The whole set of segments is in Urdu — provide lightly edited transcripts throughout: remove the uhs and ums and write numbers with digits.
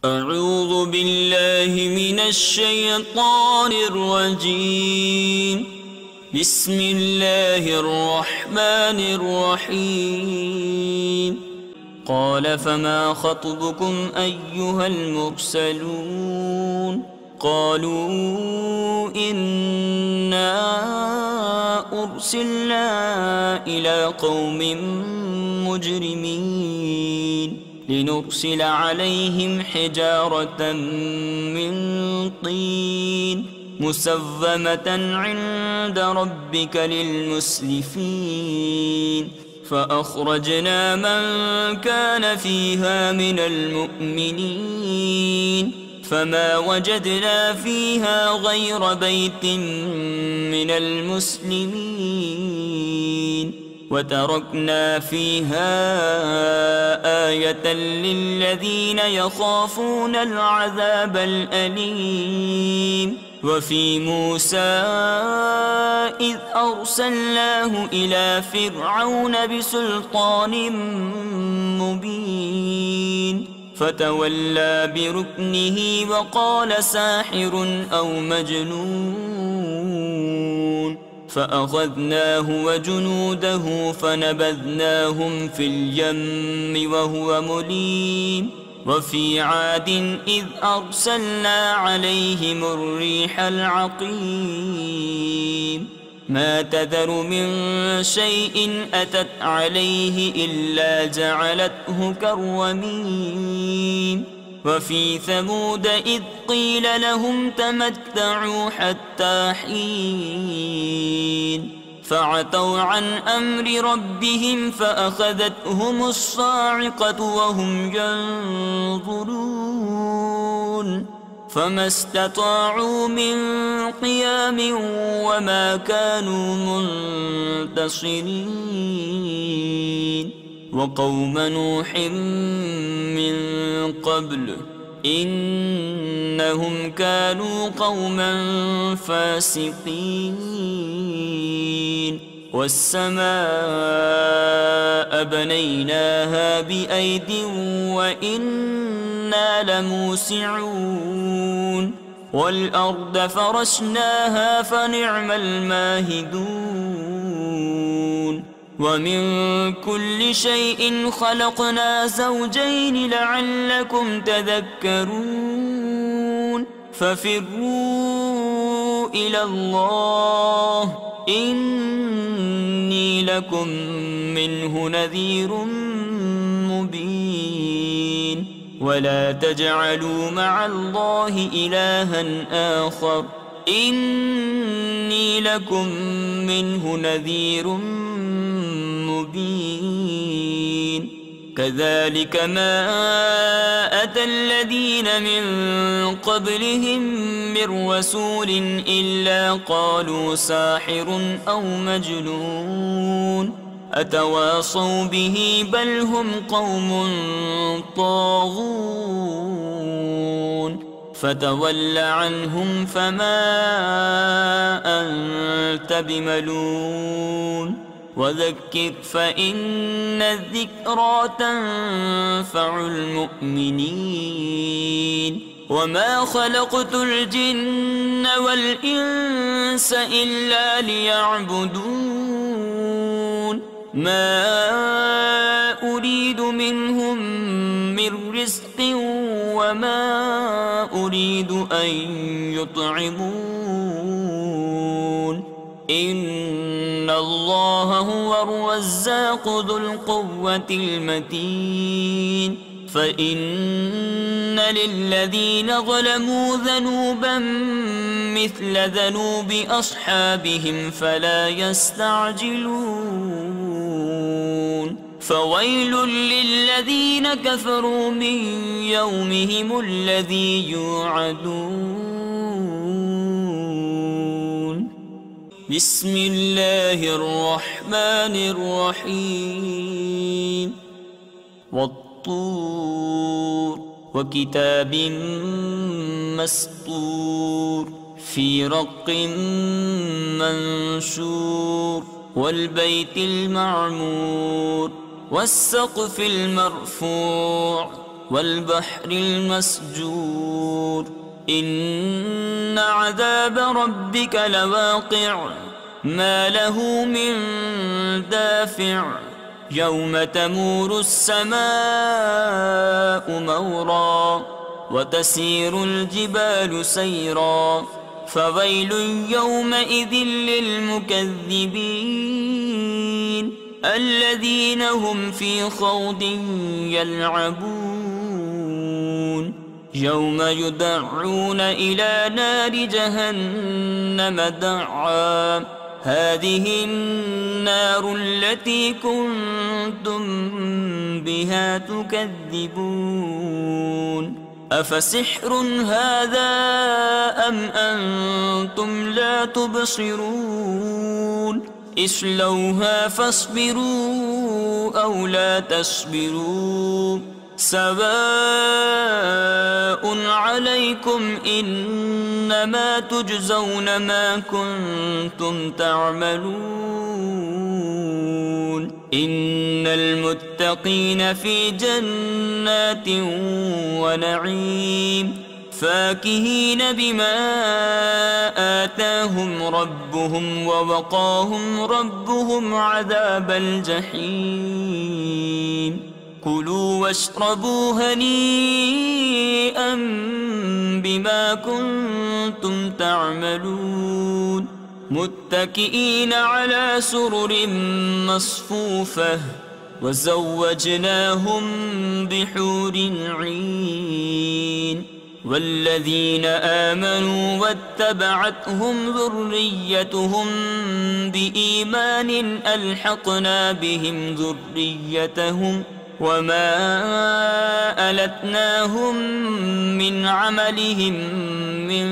أعوذ بالله من الشيطان الرجيم. بسم الله الرحمن الرحيم. قال فما خطبكم أيها المرسلون؟ قالوا إنا أرسلنا إلى قوم مجرمين لنرسل عليهم حجارة من طين مسومة عند ربك للمسرفين فأخرجنا من كان فيها من المؤمنين فما وجدنا فيها غير بيت من المسلمين وتركنا فيها آية للذين يخافون العذاب الأليم. وفي موسى إذ أرسلناه إلى فرعون بسلطان مبين فتولى بركنه وقال ساحر أو مجنون فأخذناه وجنوده فنبذناهم في اليم وهو مليم. وفي عاد إذ أرسلنا عليهم الريح العقيم ما تذر من شيء أتت عليه إلا جعلته كالرميم. وفي ثمود إذ قيل لهم تمتعوا حتى حين فعتوا عن أمر ربهم فأخذتهم الصاعقة وهم ينظرون فما استطاعوا من قيام وما كانوا منتصرين. وقوم نوح من قبل إنهم كانوا قوما فاسقين. والسماء بنيناها بأيد وإنا لموسعون والأرض فرشناها فنعم الماهدون. ومن كل شيء خلقنا زوجين لعلكم تذكرون. ففروا إلى الله إني لكم منه نذير مبين. ولا تجعلوا مع الله إلها آخر إني لكم منه نذير مبين. كذلك ما أتى الذين من قبلهم من رسول إلا قالوا ساحر أو مجنون أتواصوا به بل هم قوم طاغون. فتول عنهم فما أنت بملوم وذكر فإن الذكرى تنفع المؤمنين. وما خلقت الجن والإنس إلا ليعبدون ما أريد منهم من رزق وما أريد أن يطعمون إن الله هو الرزاق ذو القوة المتين. فإن للذين ظلموا ذنوبا مثل ذنوب أصحابهم فلا يستعجلون. فويل للذين كفروا من يومهم الذي يوعدون. بسم الله الرحمن الرحيم. والطور وكتاب مسطور في رق منشور والبيت المعمور والسقف المرفوع والبحر المسجور إن عذاب ربك لواقع ما له من دافع يوم تمور السماء مورا وتسير الجبال سيرا فويل يومئذ للمكذبين الذين هم في خوض يلعبون يوم يدعون إلى نار جهنم دعا هذه النار التي كنتم بها تكذبون أفسحر هذا أم أنتم لا تبصرون اصلوها فاصبروا أو لا تصبروا سواء عليكم إنما تجزون ما كنتم تعملون إن المتقين في جنات ونعيم فاكهين بما آتاهم ربهم ووقاهم ربهم عذاب الجحيم كلوا واشربوا هنيئا بما كنتم تعملون متكئين على سرر مصفوفة وزوجناهم بحور عين والذين آمنوا واتبعتهم ذريتهم بإيمان ألحقنا بهم ذريتهم وما ألتناهم من عملهم من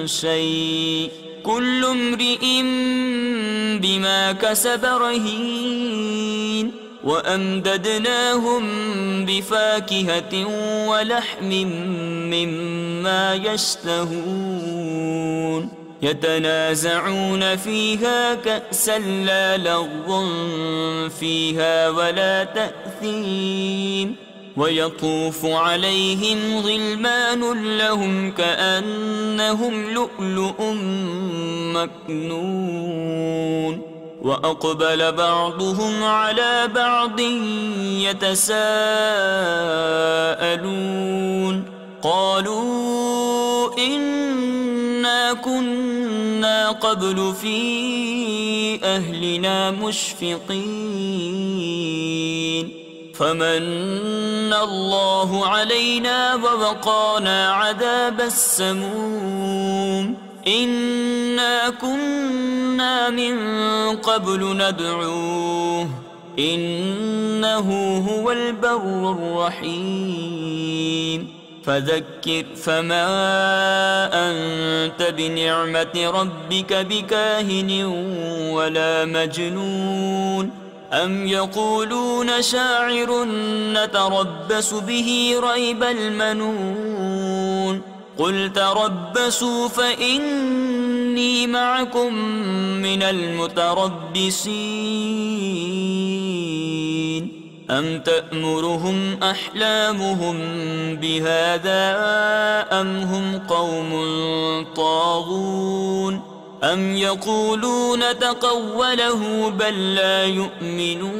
شيء كل امرئ بما كسب رهين وأمددناهم بفاكهة ولحم مما يشتهون يتنازعون فيها كأسا لا لغو فيها ولا تأثيم ويطوف عليهم غلمان لهم كأنهم لؤلؤ مكنون وأقبل بعضهم على بعض يتساءلون قالوا إنا كنا قبل في أهلنا مشفقين فمن الله علينا ووقانا عذاب السموم إنا كنا من قبل ندعوه إنه هو البر الرحيم فذكر فما أنت بنعمة ربك بكاهن ولا مجنون أم يقولون شاعر نتربص به ريب المنون قل تربصوا فإني معكم من المتربصين أم تأمرهم أحلامهم بهذا أم هم قوم طاغون أم يقولون تقوله بل لا يؤمنون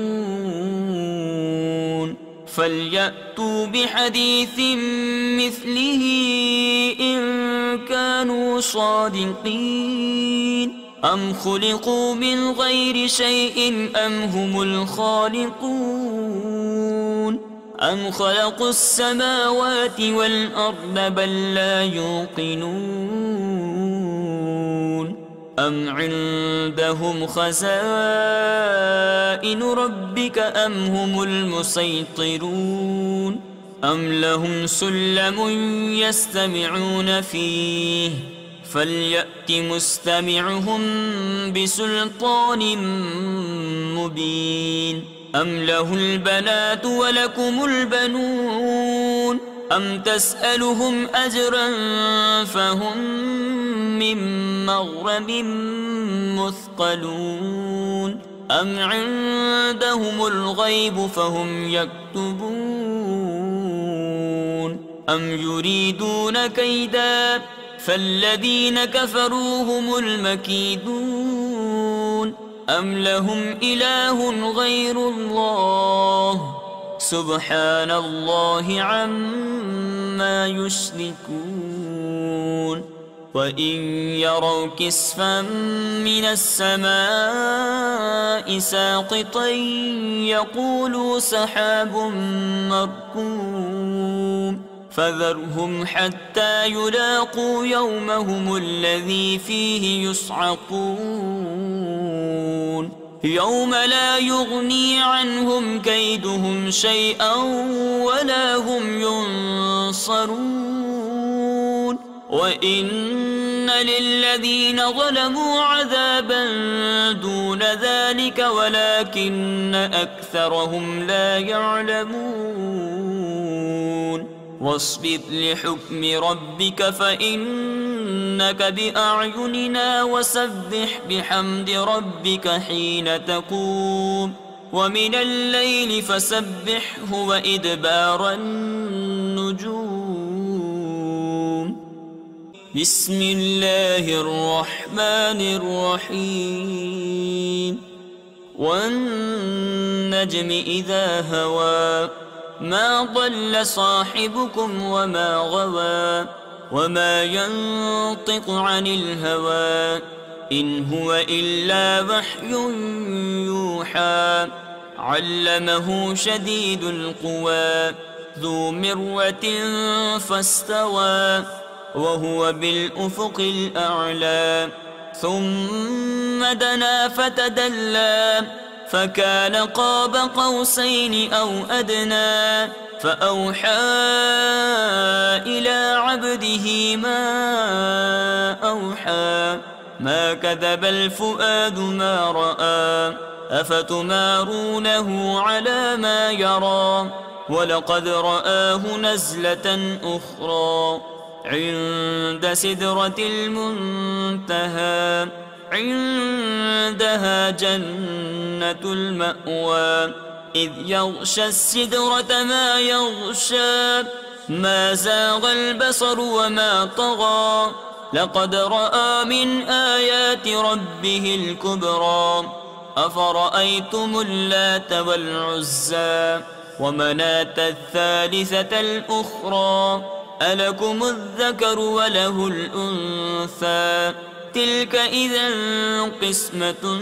فليأتوا بحديث مثله إن كانوا صادقين أم خلقوا من غير شيء أم هم الخالقون أم خلقوا السماوات والأرض بل لا يوقنون أم عندهم خزائن ربك أم هم المسيطرون أم لهم سلم يستمعون فيه فليأت مستمعهم بسلطان مبين أم له البنات ولكم البنون أم تسألهم أجرا فهم من مغرم مثقلون أم عندهم الغيب فهم يكتبون أم يريدون كيدا فالذين كفروا هم المكيدون أم لهم إله غير الله سبحان الله عما يشركون وإن يروا كسفا من السماء ساقطا يقولوا سحاب مركوم فذرهم حتى يلاقوا يومهم الذي فيه يصعقون يوم لا يغني عنهم كيدهم شيئا ولا هم ينصرون وإن للذين ظلموا عذابا دون ذلك ولكن أكثرهم لا يعلمون واصبر لحكم ربك فإنك بأعيننا وسبح بحمد ربك حين تقوم ومن الليل فسبحه وإدبار النجوم بسم الله الرحمن الرحيم والنجم إذا هوى ما ضل صاحبكم وما غوى وما ينطق عن الهوى إن هو إلا وحي يوحى علمه شديد القوى ذو مرة فاستوى وهو بالأفق الأعلى ثم دنا فتدلى فكان قاب قوسين أو أدنى فأوحى إلى عبده ما أوحى ما كذب الفؤاد ما رأى أفتمارونه على ما يرى ولقد رآه نزلة أخرى عند سدرة المنتهى عندها جنة المأوى إذ يغشى السدرة ما يغشى ما زاغ البصر وما طغى لقد رأى من آيات ربه الكبرى أفرأيتم اللات والعزى ومناة الثالثة الأخرى ألكم الذكر وله الأنثى تلك إذا قسمة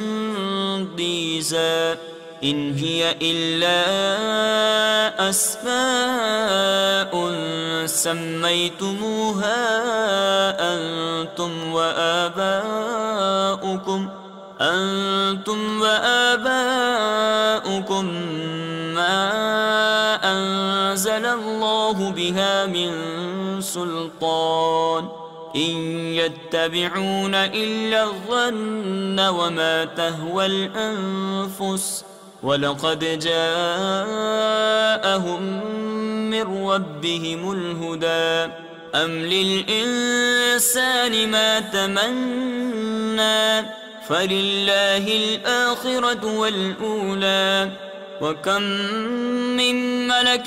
ضيزى إن هي إلا أسماء سميتموها أنتم وآباؤكم ما أنزل الله بها من سلطان إن يتبعون إلا الظن وما تهوى الأنفس ولقد جاءهم من ربهم الهدى أم للإنسان ما تمنى فلله الآخرة والأولى وكم من ملك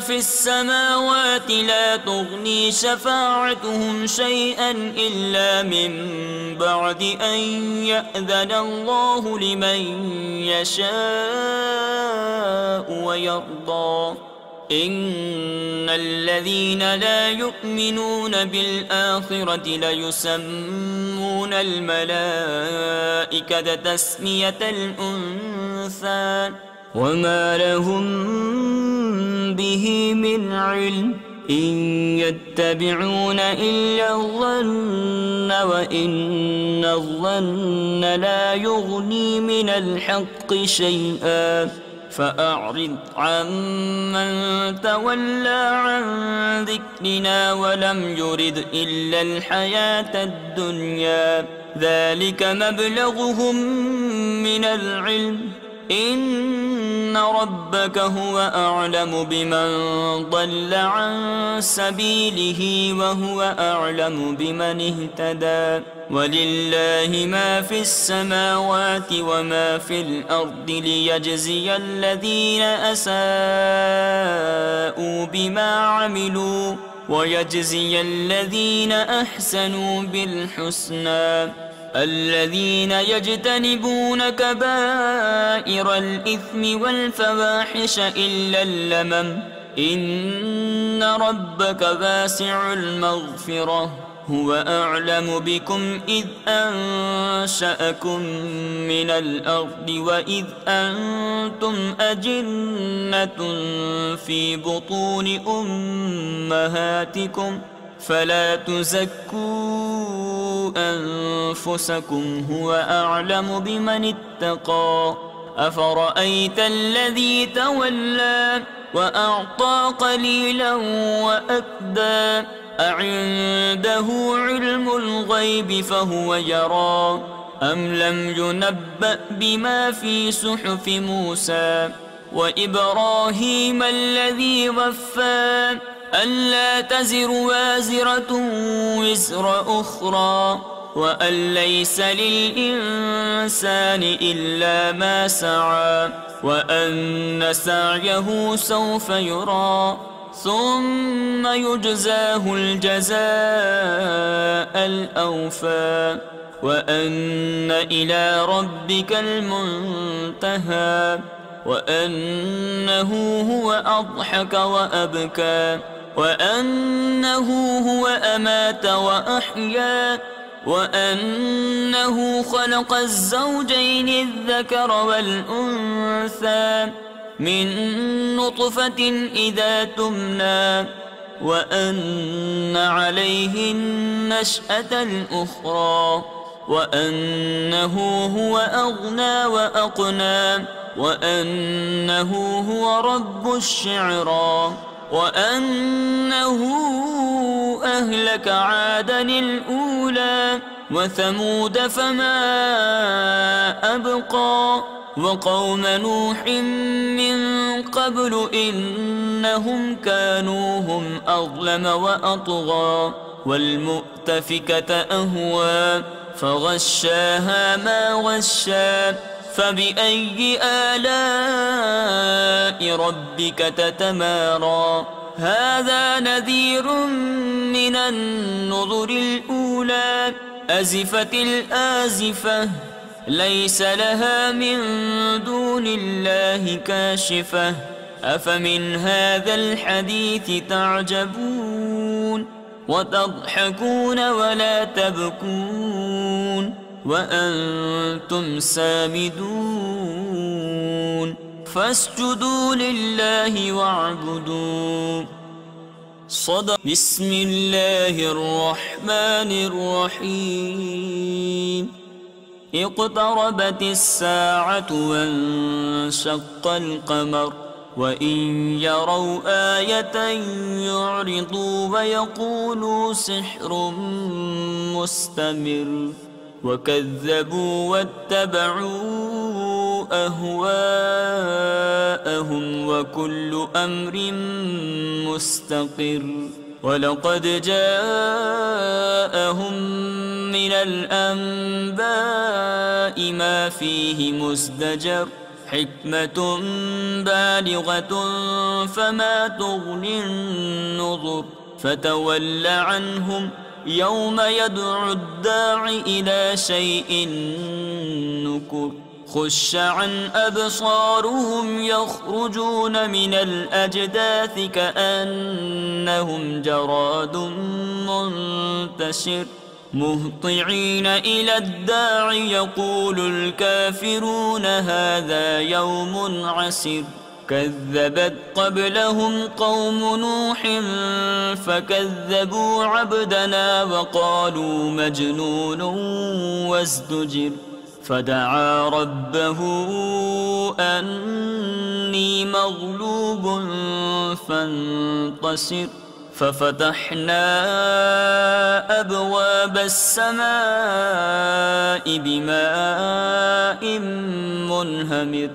في السماوات لا تغني شفاعتهم شيئا إلا من بعد أن يأذن الله لمن يشاء ويرضى إن الذين لا يؤمنون بالآخرة ليسمون الملائكة تسمية الأنثى وما لهم به من علم إن يتبعون إلا الظن وإن الظن لا يغني من الحق شيئا فأعرض عمن تولى عن ذكرنا ولم يرد إلا الحياة الدنيا ذلك مبلغهم من العلم إن ربك هو أعلم بمن ضل عن سبيله وهو أعلم بمن اهتدى ولله ما في السماوات وما في الأرض ليجزي الذين أساءوا بما عملوا ويجزي الذين أحسنوا بالحسنى الذين يجتنبون كبائر الإثم والفواحش إلا اللمم إن ربك واسع المغفرة هو أعلم بكم إذ أنشأكم من الأرض وإذ أنتم أجنة في بطون أمهاتكم فلا تزكوا أنفسكم هو أعلم بمن اتقى أفرأيت الذي تولى وأعطى قليلا وأكدى أعنده علم الغيب فهو يرى أم لم ينبأ بما في صحف موسى وإبراهيم الذي وفى ألا تزر وازرة وزر أخرى وأن ليس للإنسان إلا ما سعى وأن سعيه سوف يرى ثم يجزاه الجزاء الأوفى وأن إلى ربك المنتهى وأنه هو أضحك وأبكى وأنه هو أمات وأحيا وأنه خلق الزوجين الذكر والأنثى من نطفة إذا تمنى وأن عليه النشأة الأخرى وأنه هو أغنى وأقنى وأنه هو رب الشعرى وأنه أهلك عادا الأولى وثمود فما أبقى وقوم نوح من قبل إنهم كانوا هم أظلم وأطغى والمؤتفكة أهوى فغشاها ما غشى فبأي آلاء ربك تتمارى هذا نذير من النذر الأولى أزفت الآزفة ليس لها من دون الله كاشفة أفمن هذا الحديث تعجبون وتضحكون ولا تبكون وأنتم سامدون فاسجدوا لله واعبدوا صدق بسم الله الرحمن الرحيم اقتربت الساعة وانشق القمر وإن يروا آية يعرضوا ويقولوا سحر مستمر وكذبوا واتبعوا أهواءهم وكل أمر مستقر ولقد جاءهم من الأنباء ما فيه مزدجر حكمة بالغة فما تغني النذر فتول عنهم يوم يدعو الداع إلى شيء نكر خش عن أبصارهم يخرجون من الأجداث كأنهم جراد منتشر مهطعين إلى الداع يقول الكافرون هذا يوم عسر كذبت قبلهم قوم نوح فكذبوا عبدنا وقالوا مجنون وازدجر فدعا ربه أني مغلوب فانتصر ففتحنا أبواب السماء بماء منهمر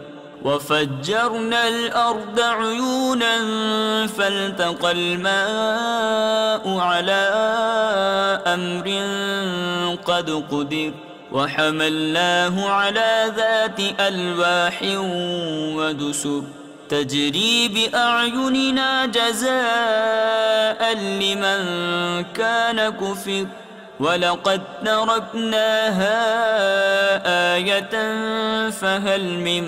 وفجرنا الأرض عيونا فالتقى الماء على أمر قد قدر وحملناه على ذات ألواح ودسر تجري بأعيننا جزاء لمن كان كفر ولقد تركناها آية فهل من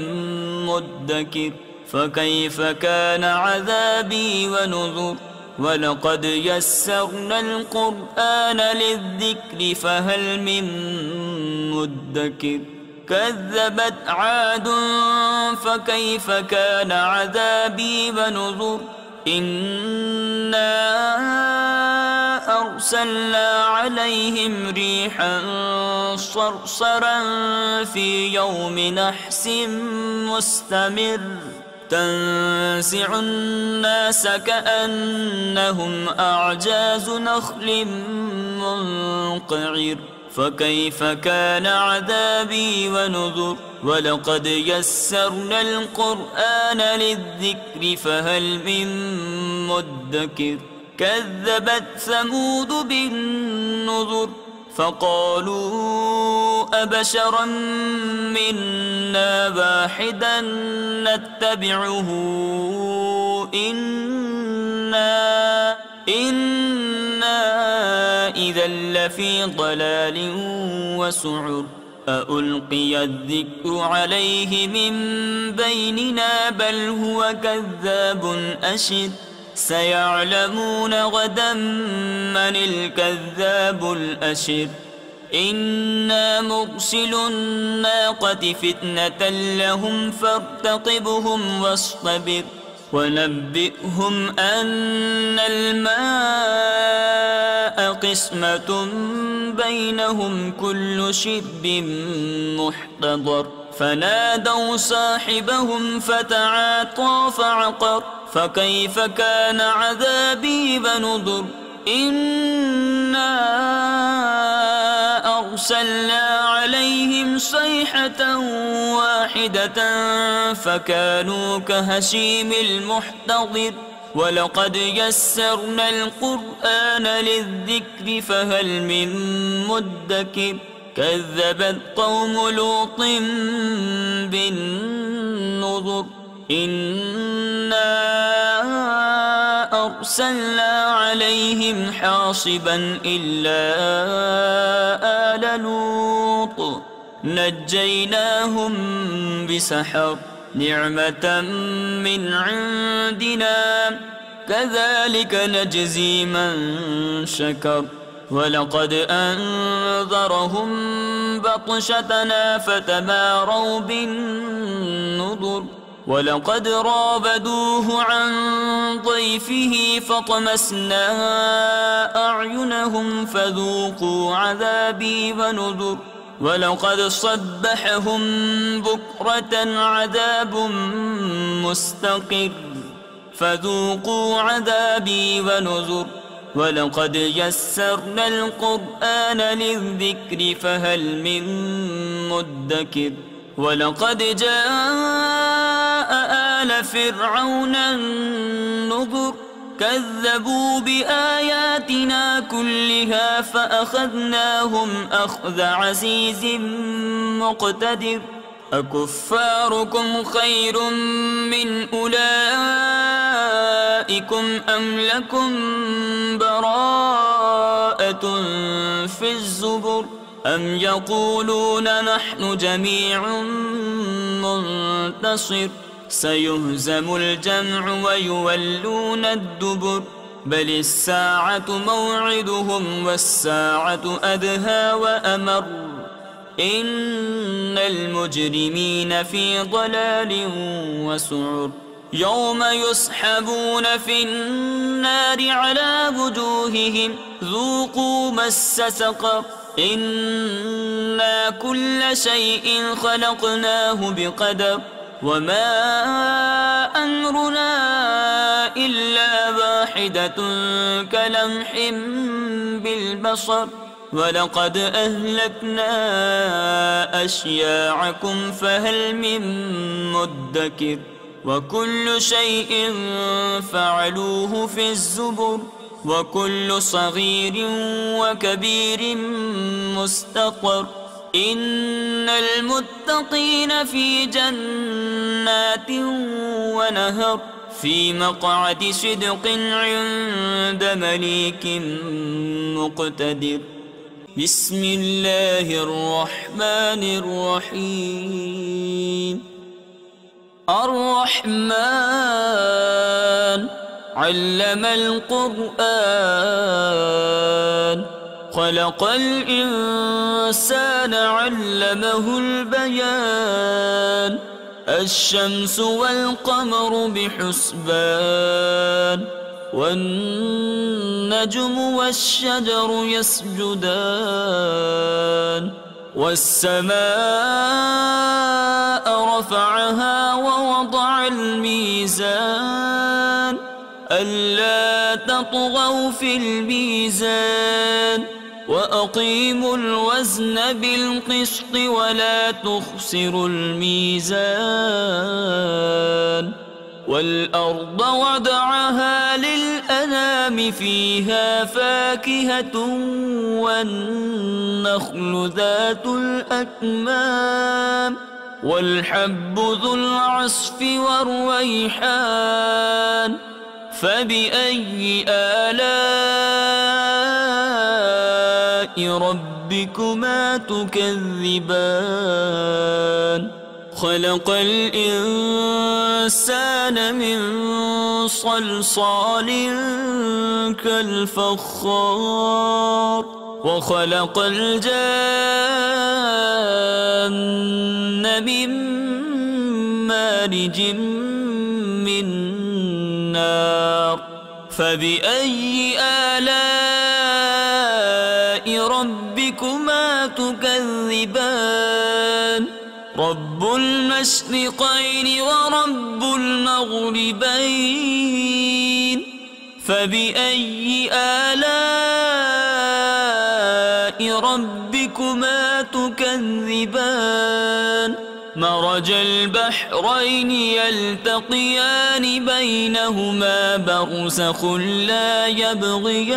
مدكر فكيف كان عذابي ونذر ولقد يسرنا القرآن للذكر فهل من مدكر كذبت عاد فكيف كان عذابي ونذر إنا أرسلنا عليهم ريحا صرصرا في يوم نحس مستمر تنزع الناس كأنهم أعجاز نخل منقعر فكيف كان عذابي ونذر ولقد يسرنا القرآن للذكر فهل من مدكر كذبت ثمود بالنذر فقالوا أبشرا منا واحدا نتبعه إنا إذا لفي ضلال وسعر أألقي الذكر عليه من بيننا بل هو كذاب أشر سيعلمون غدا من الكذاب الأشر إنا مرسل الناقة فتنة لهم فارتقبهم واصطبر ونبئهم أن الماء قسمة بينهم كل شرب محتضر فنادوا صاحبهم فتعاطى فعقر فكيف كان عذابي ونذر إنا أرسلنا عليهم صيحة واحدة فكانوا كهشيم المحتضر ولقد يسرنا القرآن للذكر فهل من مدكر كذبت قوم لوط بالنذر إنا أرسلنا عليهم حاصبا إلا آل لوط نجيناهم بسحر نعمة من عندنا كذلك نجزي من شكر ولقد أنذرهم بطشتنا فتماروا بالنذر ولقد رابدوه عن ضيفه فطمسنا أعينهم فذوقوا عذابي ونذر ولقد صبحهم بكرة عذاب مستقر فذوقوا عذابي ونذر ولقد يسرنا القرآن للذكر فهل من مدكر ولقد جاء آل فرعون النذر كذبوا بآياتنا كلها فأخذناهم أخذ عزيز مقتدر أكفاركم خير من أولئكم أم لكم براءة في الزبر أم يقولون نحن جميع منتصر سيهزم الجمع ويولون الدبر بل الساعة موعدهم والساعة أدهى وأمر إن المجرمين في ضلال وسعر يوم يسحبون في النار على وجوههم ذوقوا مس سقر إنا كل شيء خلقناه بقدر وما أمرنا إلا واحدة كلمح بالبصر ولقد أهلكنا أشياعكم فهل من مدكر وكل شيء فعلوه في الزبر وكل صغير وكبير مستقر إن المتقين في جنات ونهر في مقعد صدق عند مليك مقتدر. بسم الله الرحمن الرحيم. الرحمن علم القرآن خلق الإنسان علمه البيان الشمس والقمر بحسبان والنجم والشجر يسجدان والسماء رفعها ووضع الميزان ألا تطغوا في الميزان وأقيموا الوزن بالقسط ولا تخسروا الميزان والأرض وضعها للأنام فيها فاكهة والنخل ذات الأكمام والحب ذو العصف والريحان فبأي آلاء ربكما تكذبان خلق الإنسان من صلصال كالفخار وخلق الجان من مارج من نار فبأي آلاء ربكما تكذبان رب المشرقين ورب المغربين فبأي آلاء ربكما تكذبان مرج البحرين يلتقيان بينهما برزخ لا يبغيان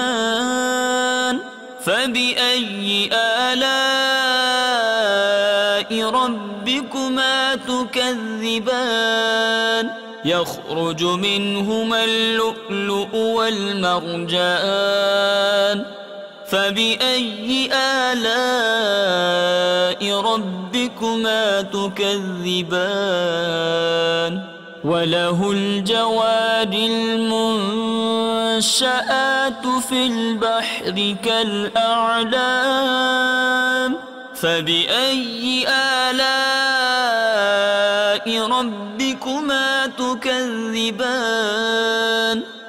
فبأي آلاء ربكما تكذبان يخرج منهما اللؤلؤ والمرجان فبأي آلاء ربكما تكذبان وله الجواد المنشآت في البحر كالأعلام فبأي آلاء ربكما تكذبان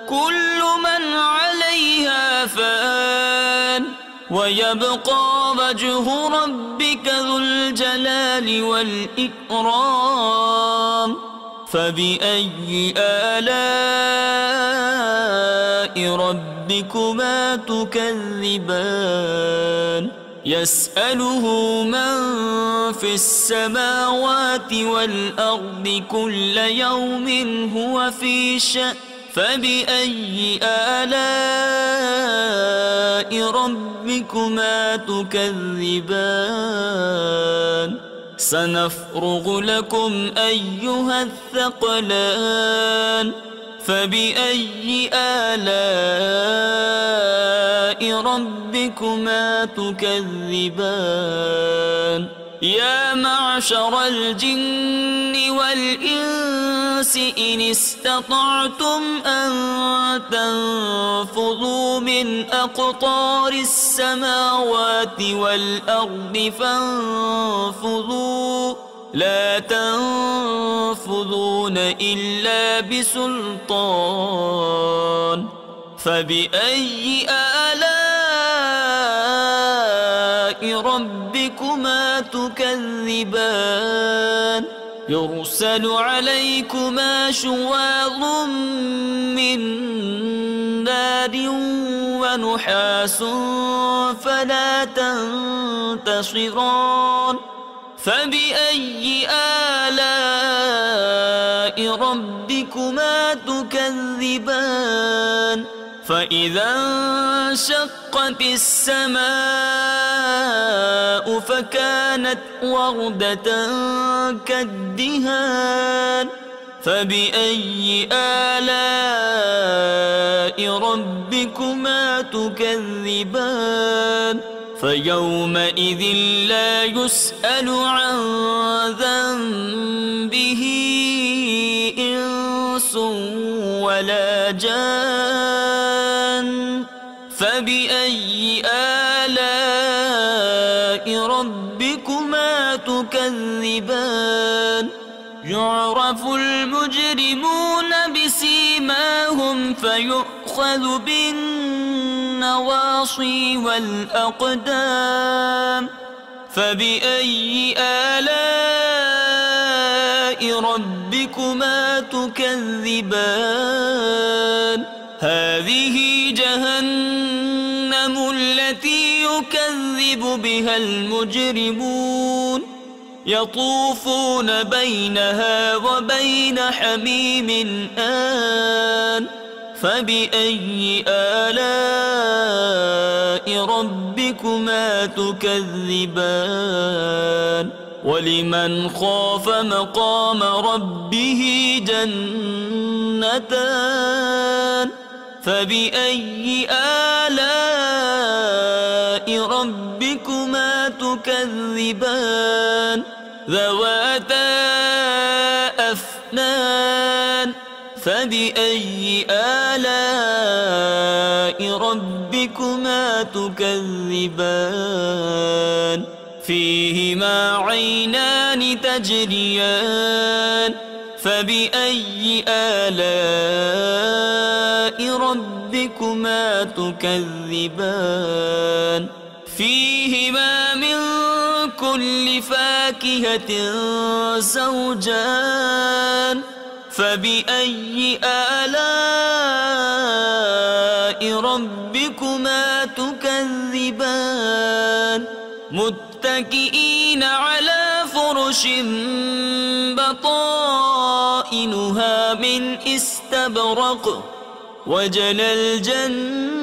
كل من عليها فان ويبقى وجه ربك ذو الجلال والإكرام فبأي آلاء ربكما تكذبان يسأله من في السماوات والأرض كل يوم هو في شأن فبأي آلاء ربكما تكذبان سنفرغ لكم أيها الثقلان فبأي آلاء ربكما تكذبان يا معشر الجن والإنس إن استطعتم أن تنفذوا من أقطار السماوات والأرض فانفذوا لا تنفذون إلا بسلطان فبأي آلاء ربكما تكذبان يرسل عليكما شواظ من نار نار ونحاس فلا تنتصران فبأي آلاء ربكما تكذبان فإذا انشقت السماء فكانت وردة كالدهان فبأي آلاء ربكما تكذبان فيومئذ لا يسأل عن ذنبه إنس ولا جان فبأي آلاء ربكما تكذبان يعرف المجرمون بسيماهم فيؤخذ بالنواصي والأقدام فبأي آلاء ربكما تكذبان هذه جهنم التي يكذب بها المجرمون يطوفون بينها وبين حميم آن فبأي آلاء ربكما تكذبان ولمن خاف مقام ربه جنتان فبأي آلاء ربكما تكذبان ذواتا أفنان فبأي آلاء ربكما تكذبان فيهما عينان تجريان فبأي آلاء ربكما تكذبان فيهما من كل فاكهة زوجان فبأي آلاء ربكما تكذبان متكئين على فرش بطائنها من استبرق وجنى الجنتين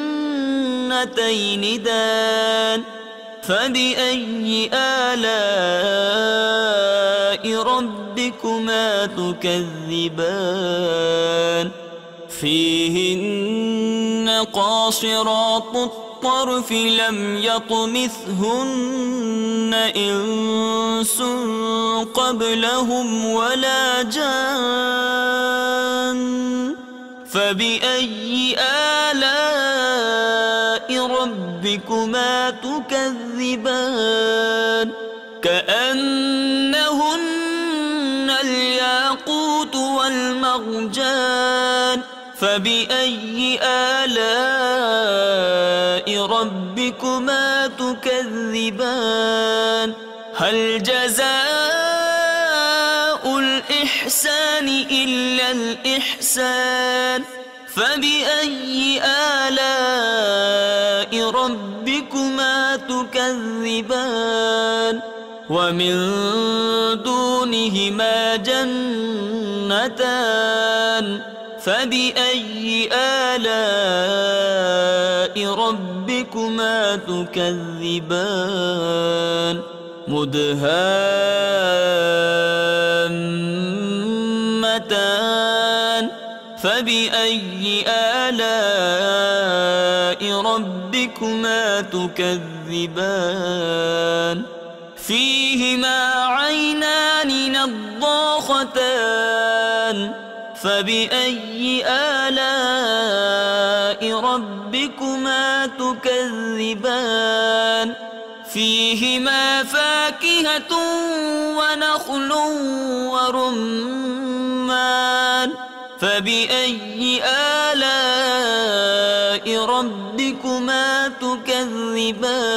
دان فبأي آلاء ربكما تكذبان فيهن قاصرات الطرف لم يطمثهن إنس قبلهم ولا جان فبأي آلاء ربكما تكذبان كأنهن الياقوت والمرجان فبأي آلاء ربكما تكذبان هل جزاء الإحسان إلا الإحسان فبأي آلاء ربكما تكذبان ومن دونهما جنتان فبأي آلاء ربكما تكذبان مدهامتان فبأي آلاء ربكما تكذبان فيهما عينان نضاختان فبأي آلاء ربكما تكذبان فيهما فاكهة ونخل ورمان فبأي آلاء ربكما تكذبان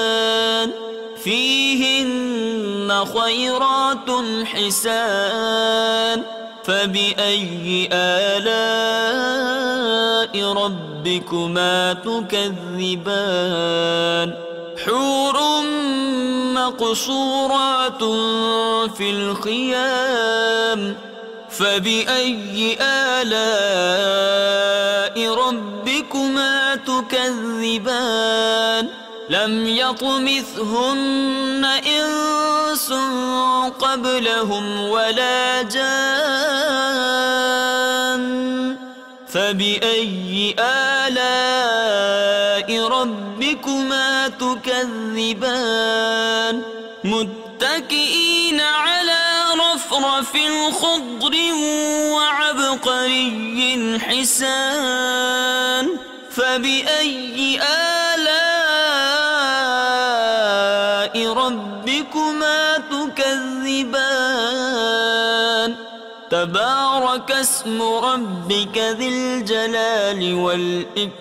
فيهن خيرات حسان فبأي آلاء ربكما تكذبان حور مقصورات في الخيام فبأي آلاء ربكما تكذبان لم يطمثهن إنس قبلهم ولا جان فبأي آلاء ربكما تكذبان متكئين على رفرف خضر وعبقري حسان فبأي آلاء ربكما تكذبان تبارك اسم ربك ذي الجلال والإكرام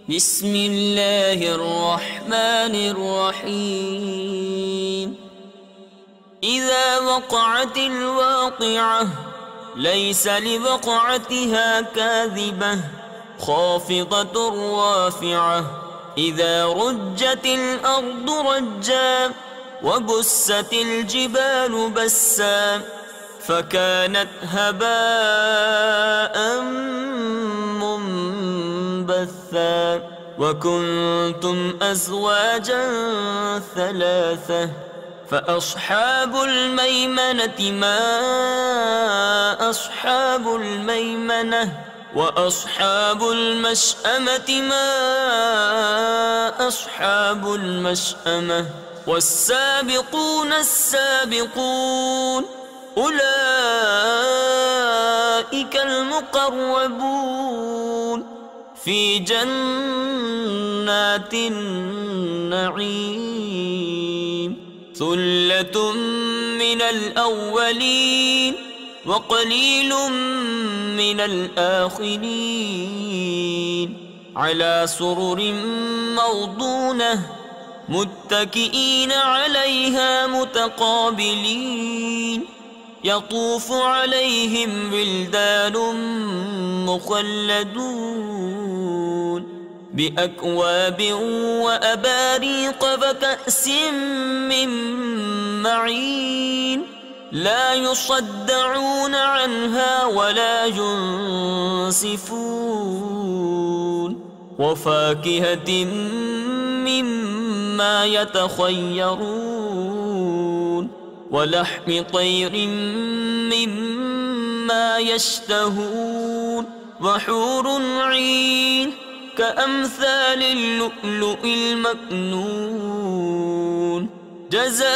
بسم الله الرحمن الرحيم إذا وقعت الواقعة ليس لوقعتها كاذبة خافضة رافعة إذا رجت الأرض رجا وبست الجبال بسا فكانت هباء منبثا وكنتم أزواجا ثلاثة فأصحاب الميمنة ما أصحاب الميمنة وأصحاب المشأمة ما أصحاب المشأمة والسابقون السابقون أولئك المقربون في جنات النعيم ثلة من الأولين وقليل من الآخرين على سرر موضونة متكئين عليها متقابلين يطوف عليهم ولدان مخلدون بأكواب وأباريق وكأس من معين لا يصدعون عنها ولا ينصفون وفاكهة مما يتخيرون ولحم طير مما يشتهون وحور عين كأمثال اللؤلؤ المكنون جزاء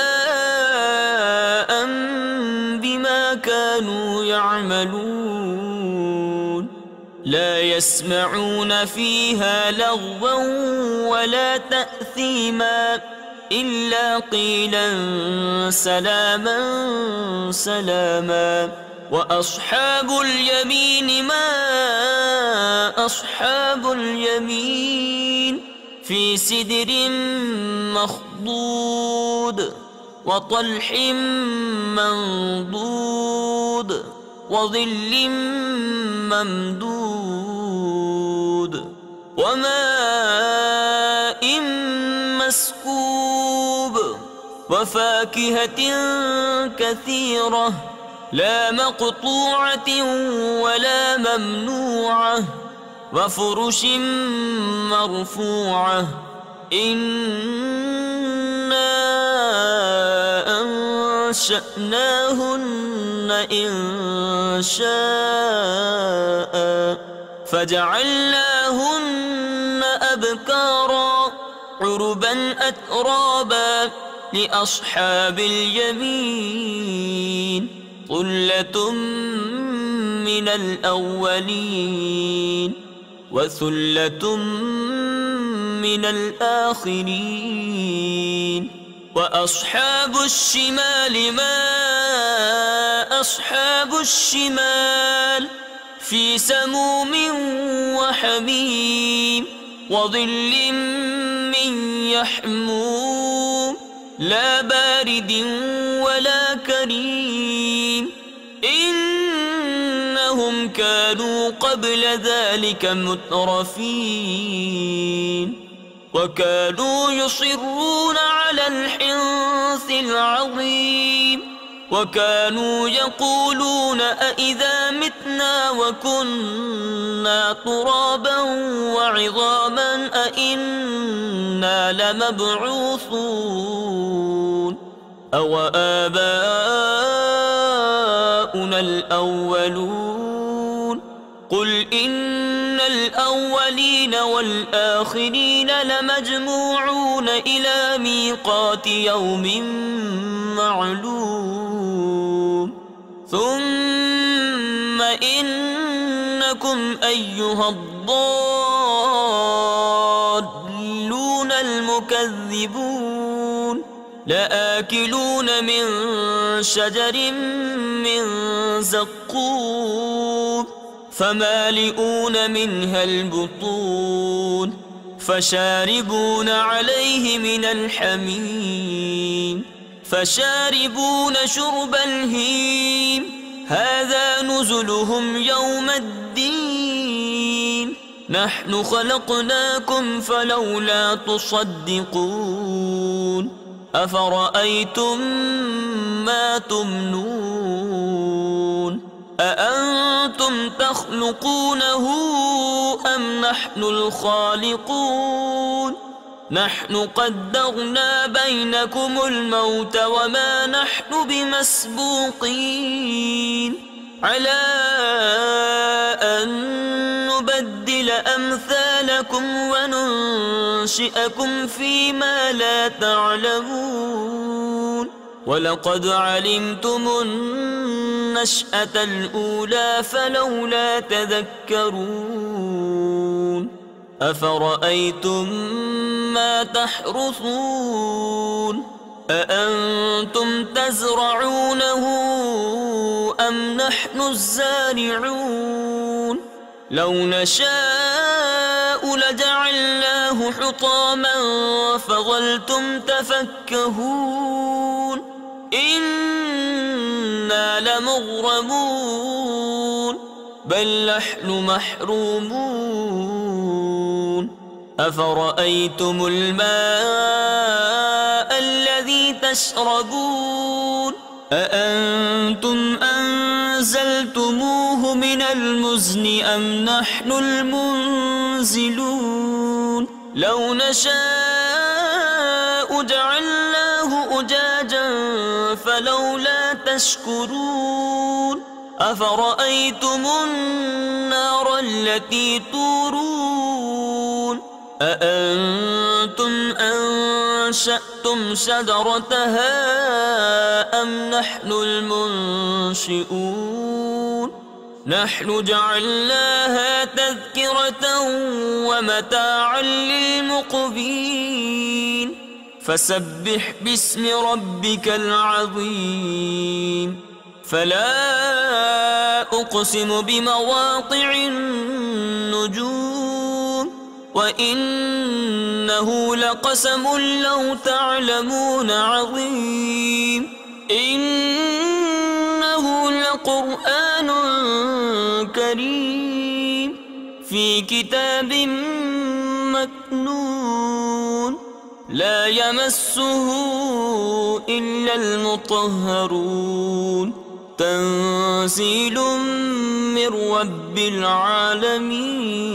بما كانوا يعملون لا يسمعون فيها لغوا ولا تأثيما إلا قيلا سلاما سلاما وأصحاب اليمين ما أصحاب اليمين في سدر مخضود وطلح منضود وظل ممدود وماء مسكوب وفاكهة كثيرة لا مقطوعة ولا ممنوعة وفرش مرفوعة إنا أنشأناهن إنشاء فجعلناهن أبكارا عربا أترابا لأصحاب اليمين ثلة من الأولين وثلة من الآخرين وأصحاب الشمال ما أصحاب الشمال في سموم وحميم وظل من يحموم لا بارد ولا كريم إنهم كانوا قبل ذلك مترفين وكانوا يصرون على الحنث العظيم وكانوا يقولون أإذا متنا وكنا ترابا وعظاما أإنا لمبعوثون أو آباؤنا الأولون قل إن الأولين والآخرين لمجموعون إلى ميقات يوم معلوم ثم إنكم أيها الضالون المكذبون لآكلون من شجر من زقوم فمالئون منها البطون فشاربون عليه من الحميم فشاربون شرب الهيم هذا نزلهم يوم الدين نحن خلقناكم فلولا تصدقون أفرأيتم ما تمنون أأنتم تخلقونه أم نحن الخالقون نحن قدرنا بينكم الموت وما نحن بمسبوقين على أن نبدل أمثالكم وننشئكم فيما لا تعلمون ولقد علمتم النشأة الأولى فلولا تذكرون أفرأيتم ما تحرثون أأنتم تزرعونه أم نحن الزارعون لو نشاء لجعلناه حطاما فظلتم تفكهون إنا لمغرمون بل نحن محرومون أفرأيتم الماء الذي تشربون أأنتم أنزلتموه من المزن أم نحن المنزلون لو نشاء جعلناه أجاجا فلولا تشكرون أفرأيتم النار التي تورون أأنتم أنشأتم شجرتها أم نحن المنشئون نحن جعلناها تذكرة ومتاعا للمقوين فسبح باسم ربك العظيم فلا أقسم بمواقع النجوم وإنه لقسم لو تعلمون عظيم إنه لقرآن كريم في كتاب مكنون لا يمسه إلا المطهرون تنزيل من رب العالمين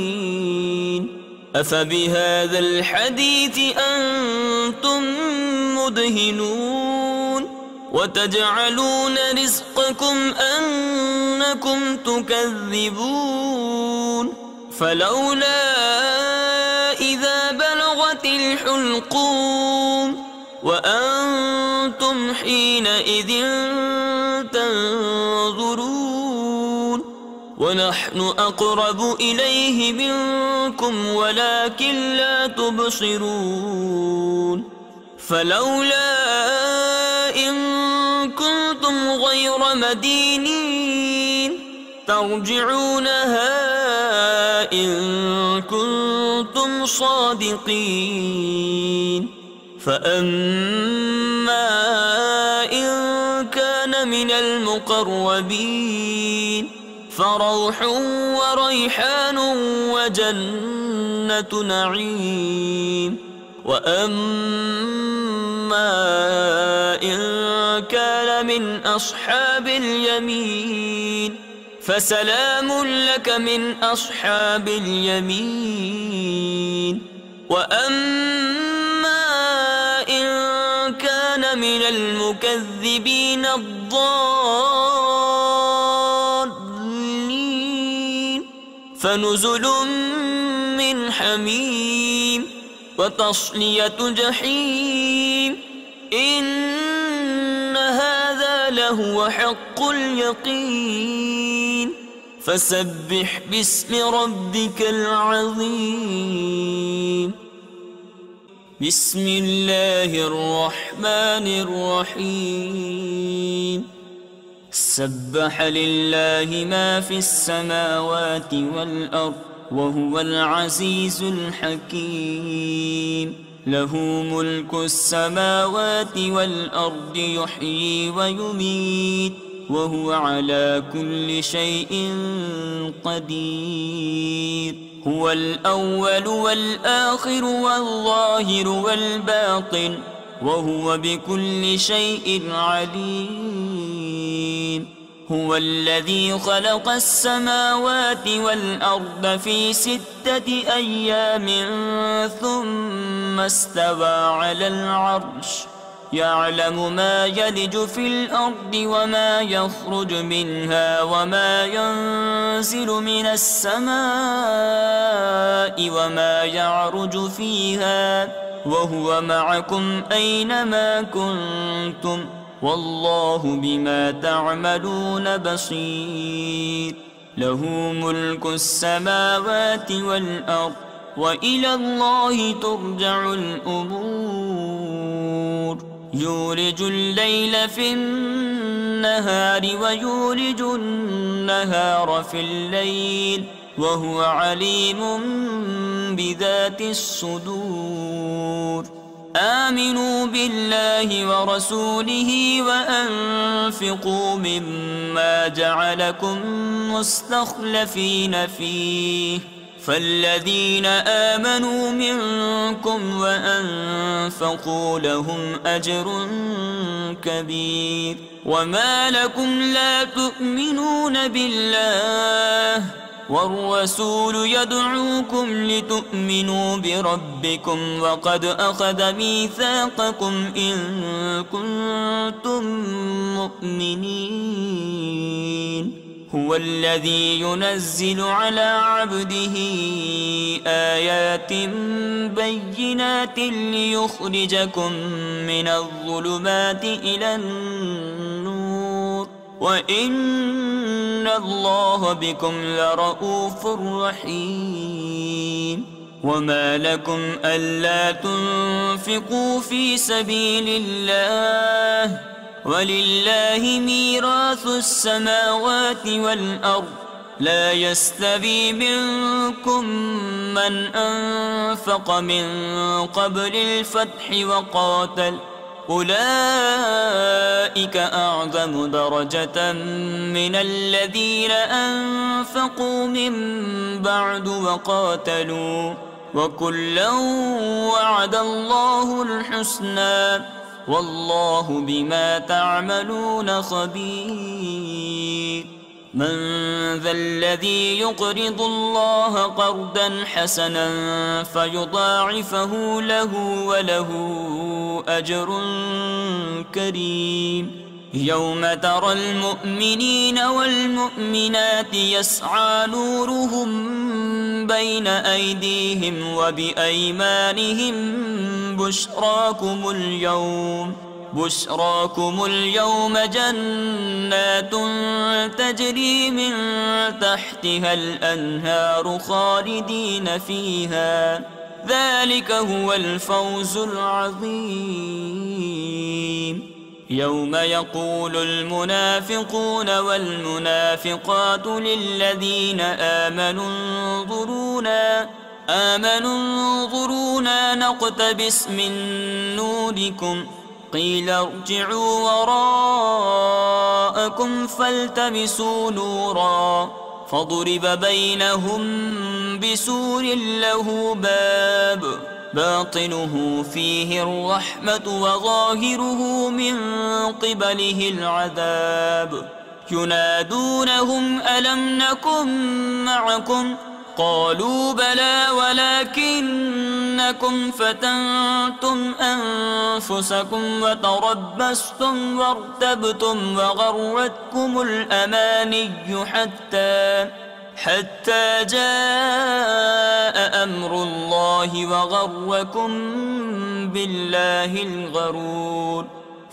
أفبهذا الحديث أنتم مدهنون وتجعلون رزقكم أنكم تكذبون فلولا إذا بلغت الحلقوم وأنتم حينئذ تنظرون ونحن أقرب إليه منكم ولكن لا تبصرون فلولا إن كنتم غير مدينين ترجعونها إن كنتم صادقين فأما إن كان من المقربين فروح وريحان وجنة نعيم. وأما إن كان من أصحاب اليمين فسلام لك من أصحاب اليمين. وأما إن كان من المكذبين الضالين فنزل من حميم وتصلية جحيم. إن هذا لهو حق اليقين. فسبح باسم ربك العظيم. بسم الله الرحمن الرحيم. سبح لله ما في السماوات والأرض وهو العزيز الحكيم. له ملك السماوات والأرض يحيي ويميت وهو على كل شيء قدير. هو الأول والآخر والظاهر والباطن وهو بكل شيء عليم. هو الذي خلق السماوات والأرض في 6 أيام ثم استوى على العرش يعلم ما يلج في الأرض وما يخرج منها وما ينزل من السماء وما يعرج فيها وهو معكم أينما كنتم والله بما تعملون بصير. له ملك السماوات والأرض وإلى الله ترجع الأمور. يولج الليل في النهار ويولج النهار في الليل وهو عليم بذات الصدور. آمنوا بالله ورسوله وأنفقوا مما جعلكم مستخلفين فيه فالذين آمنوا منكم وأنفقوا لهم أجر كبير. وما لكم لا تؤمنون بالله والرسول يدعوكم لتؤمنوا بربكم وقد أخذ ميثاقكم إن كنتم مؤمنين. هو الذي ينزل على عبده آيات بينات ليخرجكم من الظلمات إلى النور وإن الله بكم لرؤوف رحيم. وما لكم ألا تنفقوا في سبيل الله ولله ميراث السماوات والأرض لا يستوي منكم من أنفق من قبل الفتح وقاتل أولئك أعظم درجة من الذين أنفقوا من بعد وقاتلوا وكلا وعد الله الحسنى والله بما تعملون خبير. من ذا الذي يقرض الله قرضا حسنا فيضاعفه له وله أجر كريم. يوم ترى المؤمنين والمؤمنات يسعى نورهم بين أيديهم وبأيمانهم بشراكم اليوم جنات تجري من تحتها الأنهار خالدين فيها ذلك هو الفوز العظيم. يوم يقول المنافقون والمنافقات للذين آمنوا آمنوا انظرونا نقتبس من نوركم قيل ارجعوا وراءكم فالتمسوا نورا فضرب بينهم بسور له باب باطنه فيه الرحمة وظاهره من قبله العذاب ينادونهم ألم نكن معكم قالوا بلى ولكنكم فتنتم أنفسكم وتربصتم وارتبتم وغرتكم الأماني حتى جاء أمر الله وغركم بالله الغرور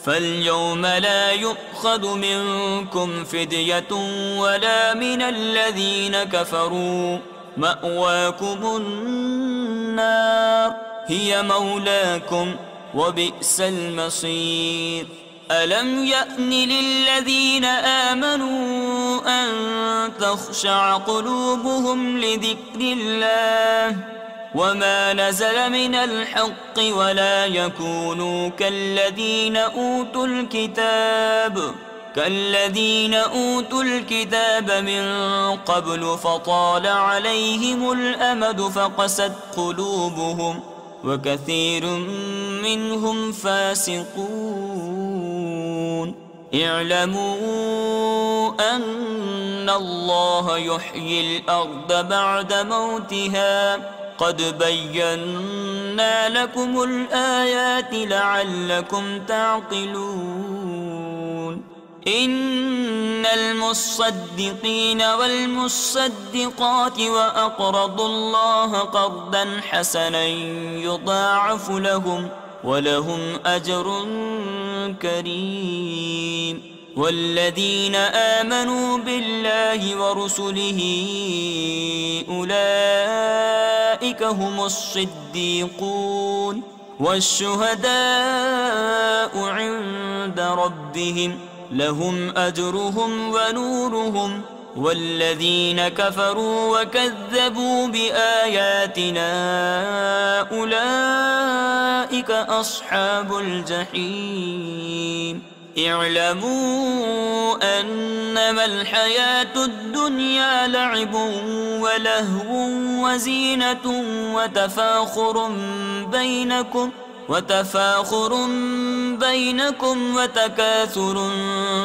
فاليوم لا يؤخذ منكم فدية ولا من الذين كفروا مأواكم النار هي مولاكم وبئس المصير ألم يأن للذين آمنوا أن تخشع قلوبهم لذكر الله وما نزل من الحق ولا يكونوا كالذين أوتوا الكتاب من قبل فطال عليهم الأمد فقست قلوبهم وكثير منهم فاسقون اعلموا أن الله يحيي الأرض بعد موتها قد بينا لكم الآيات لعلكم تعقلون إن المصدقين والمصدقات وأقرضوا الله قرضا حسنا يضاعف لهم ولهم أجر كريم والذين آمنوا بالله ورسله أولئك هم الصديقون والشهداء عند ربهم لهم أجرهم ونورهم والذين كفروا وكذبوا بآياتنا أولئك أصحاب الجحيم اعلموا أنما الحياة الدنيا لعب ولهو وزينة وتفاخر بينكم وتكاثر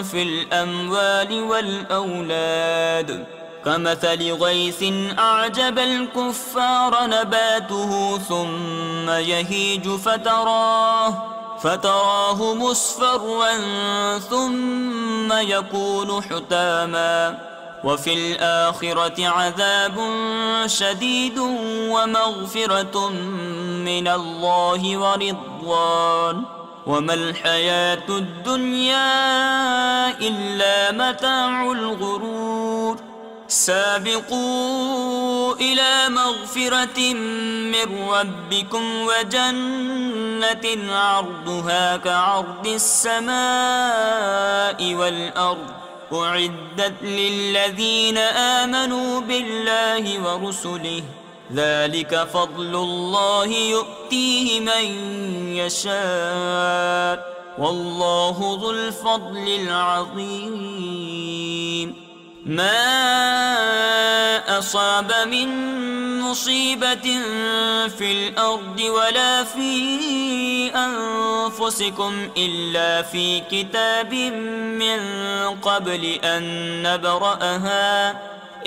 في الأموال والأولاد كمثل غيث أعجب الكفار نباته ثم يهيج فتراه مصفرا ثم يكون حتاما وفي الآخرة عذاب شديد ومغفرة من الله ورضوان وما الحياة الدنيا إلا متاع الغرور سابقوا إلى مغفرة من ربكم وجنة عرضها كعرض السماء والأرض أعدت للذين آمنوا بالله ورسله ذلك فضل الله يؤتيه من يشاء والله ذو الفضل العظيم ما أصاب من مصيبة في الأرض ولا في أنفسكم إلا في كتاب من قبل أن نبرأها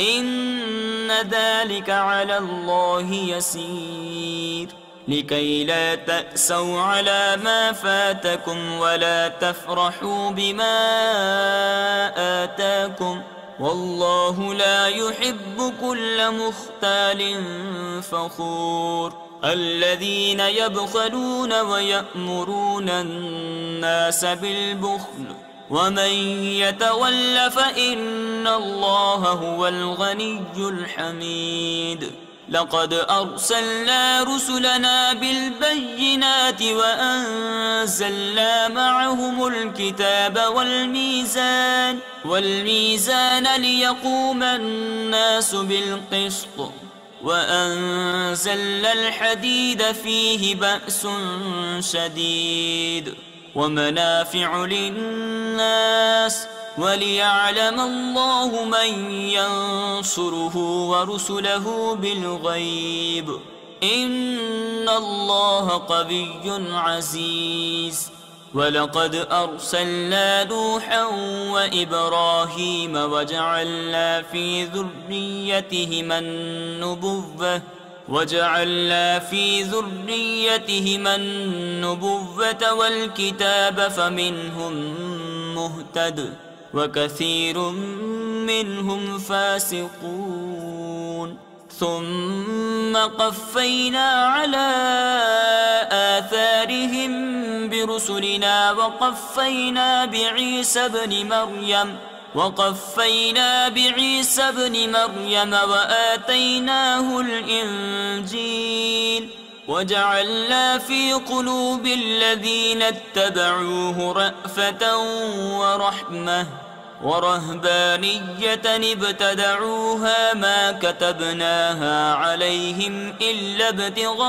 إن ذلك على الله يسير لكي لا تأسوا على ما فاتكم ولا تفرحوا بما آتاكم والله لا يحب كل مختال فخور الذين يبخلون ويأمرون الناس بالبخل ومن يتول فإن الله هو الغني الحميد لقد أرسلنا رسلنا بالبينات وأنزلنا معهم الكتاب والميزان ليقوم الناس بالقسط وأنزلنا الحديد فيه بأس شديد ومنافع للناس وليعلم الله من ينصره ورسله بالغيب إن الله قوي عزيز. ولقد أرسلنا نوحا وإبراهيم وجعلنا في ذريتهما النبوة والكتاب فمنهم مهتد وكثير منهم فاسقون. ثم قفينا على آثارهم برسلنا وقفينا بعيسى ابن مريم وآتيناه الإنجيل وجعلنا في قلوب الذين اتبعوه رأفة ورحمة ورهبانية ابتدعوها ما كتبناها عليهم إلا ابتغاء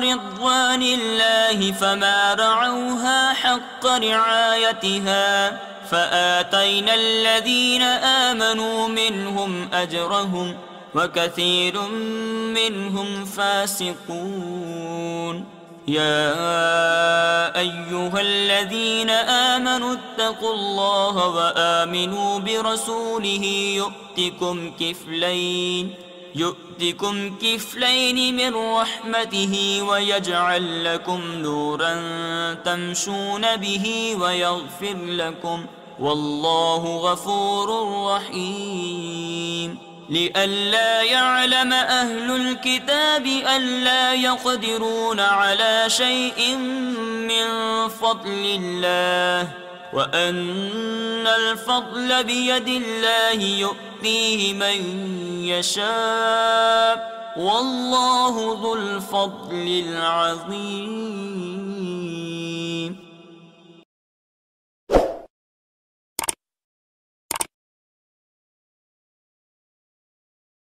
رضوان الله فما رعوها حق رعايتها فآتينا الذين آمنوا منهم أجرهم وكثير منهم فاسقون. يا أيها الذين آمنوا اتقوا الله وآمنوا برسوله يؤتكم كفلين من رحمته ويجعل لكم نورا تمشون به ويغفر لكم والله غفور رحيم. لئلا يعلم أهل الكتاب ألا يقدرون على شيء من فضل الله وأن الفضل بيد الله يؤتيه من يشاء والله ذو الفضل العظيم.